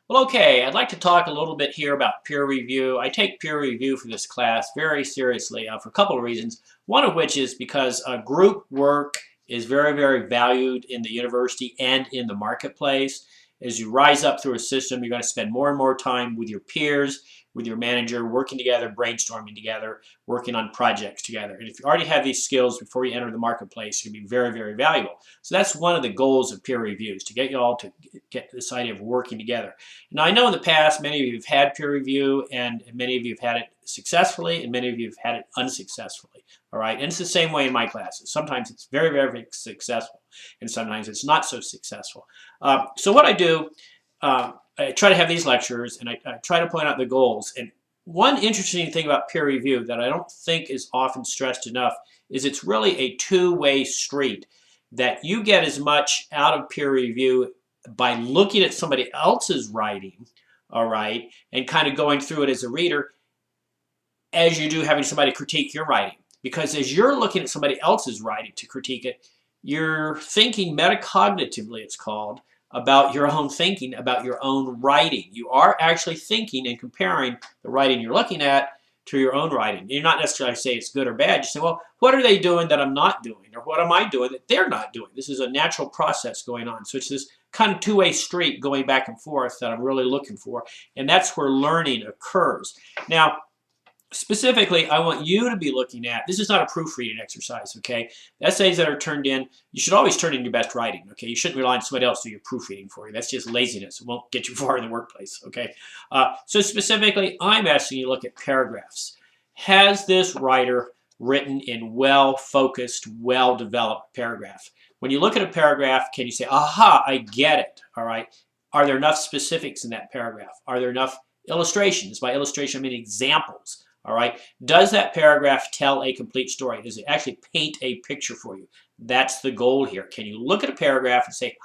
Well, okay, I'd like to talk a little bit here about peer review. I take peer review for this class very seriously for a couple of reasons. One of which is because group work is very, very valued in the university and in the marketplace. As you rise up through a system, you're going to spend more and more time with your peers, with your manager, working together, brainstorming together, working on projects together. And if you already have these skills before you enter the marketplace, you'll be very, very valuable. So that's one of the goals of peer reviews, to get you all to get this idea of working together. Now, I know in the past, many of you have had peer review, and many of you have had it successfully, and many of you have had it unsuccessfully. All right, and it's the same way in my classes. Sometimes it's very, very successful, and sometimes it's not so successful. So what I do, I try to have these lectures, and I try to point out the goals. And one interesting thing about peer review that I don't think is often stressed enough is it's really a two-way street, that you get as much out of peer review by looking at somebody else's writing, all right, and kind of going through it as a reader, as you do having somebody critique your writing. Because as you're looking at somebody else's writing to critique it, you're thinking metacognitively, it's called, about your own thinking, about your own writing. You are actually thinking and comparing the writing you're looking at to your own writing. You're not necessarily say it's good or bad. You say, well, what are they doing that I'm not doing? Or what am I doing that they're not doing? This is a natural process going on. So it's this kind of two-way street going back and forth that I'm really looking for. And that's where learning occurs. Now, specifically, I want you to be looking at, this is not a proofreading exercise, okay? The essays that are turned in, you should always turn in your best writing, okay? You shouldn't rely on somebody else to do your proofreading for you. That's just laziness. It won't get you far in the workplace, okay? So specifically, I'm asking you to look at paragraphs. Has this writer written in well-focused, well-developed paragraph? When you look at a paragraph, can you say, aha, I get it, all right? Are there enough specifics in that paragraph? Are there enough illustrations? By illustration, I mean examples. All right. Does that paragraph tell a complete story? Does it actually paint a picture for you? That's the goal here. Can you look at a paragraph and say,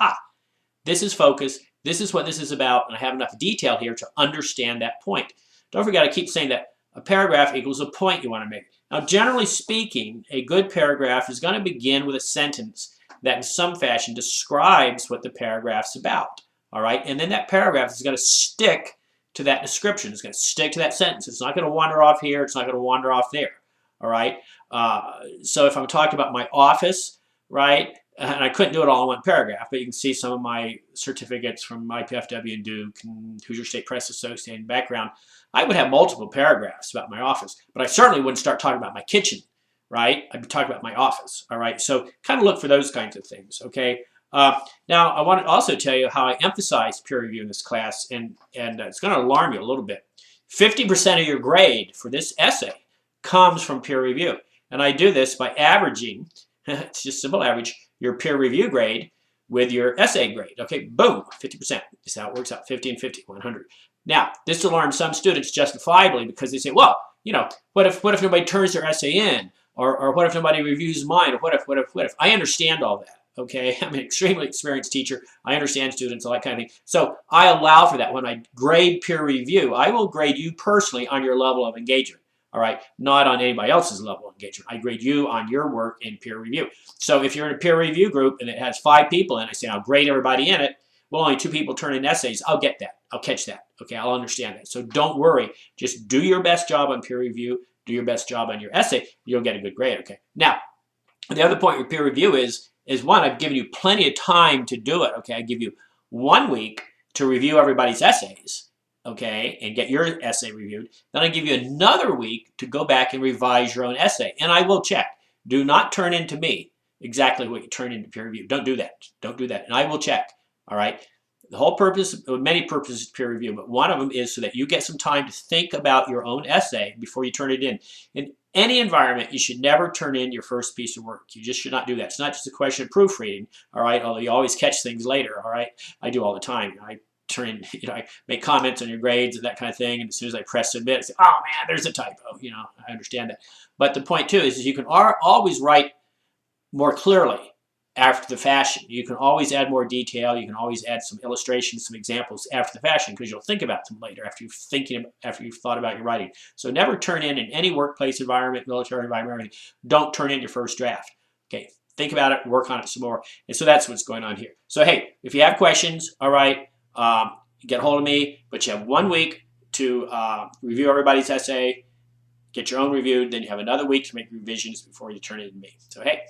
this is focus. This is what this is about. And I have enough detail here to understand that point. Don't forget, I keep saying that a paragraph equals a point you want to make. Now, generally speaking, a good paragraph is going to begin with a sentence that in some fashion describes what the paragraph's about. All right. And then that paragraph is going to stick to that description. It's going to stick to that sentence. It's not going to wander off here. It's not going to wander off there. All right. So if I'm talking about my office, right, and I couldn't do it all in one paragraph, but you can see some of my certificates from IPFW and Duke and Hoosier State Press Association background. I would have multiple paragraphs about my office, but I certainly wouldn't start talking about my kitchen, right? I'd be talking about my office. All right. So kind of look for those kinds of things. Okay. Now, I want to also tell you how I emphasize peer review in this class, and it's going to alarm you a little bit. 50% of your grade for this essay comes from peer review. And I do this by averaging, it's just simple average, your peer review grade with your essay grade. Okay, boom, 50%. This is how it works out, 50 and 50, 100. Now, this alarms some students justifiably because they say, well, you know, what if nobody turns their essay in? Or what if nobody reviews mine? Or what if? I understand all that. Okay, I'm an extremely experienced teacher. I understand students, all that kind of thing. So I allow for that. When I grade peer review, I will grade you personally on your level of engagement, all right? Not on anybody else's level of engagement. I grade you on your work in peer review. So if you're in a peer review group and it has 5 people and I say, I'll grade everybody in it, well, only 2 people turn in essays, I'll get that. I'll catch that. Okay, I'll understand that. So don't worry. Just do your best job on peer review. Do your best job on your essay. You'll get a good grade, okay? Now, the other point with peer review is one, I've given you plenty of time to do it, okay? I give you 1 week to review everybody's essays, okay, and get your essay reviewed. Then I give you another week to go back and revise your own essay, and I will check. Do not turn into me exactly what you turn into peer review. Don't do that. Don't do that, and I will check, all right? The whole purpose, many purposes of peer review, but one of them is so that you get some time to think about your own essay before you turn it in. In any environment, you should never turn in your first piece of work. You just should not do that. It's not just a question of proofreading, all right, although you always catch things later, all right? I do all the time. I turn in, I make comments on your grades and that kind of thing, and as soon as I press submit, I say, oh man, there's a typo. I understand that. But the point too is you can always write more clearly after the fashion. You can always add more detail. You can always add some illustrations, some examples after the fashion because you'll think about them later after you've thought about your writing. So never turn in any workplace environment, military environment, don't turn in your first draft. Okay, think about it, work on it some more. And so that's what's going on here. So hey, if you have questions, all right, get a hold of me, but you have 1 week to review everybody's essay, get your own reviewed, then you have another week to make revisions before you turn it to me. So hey,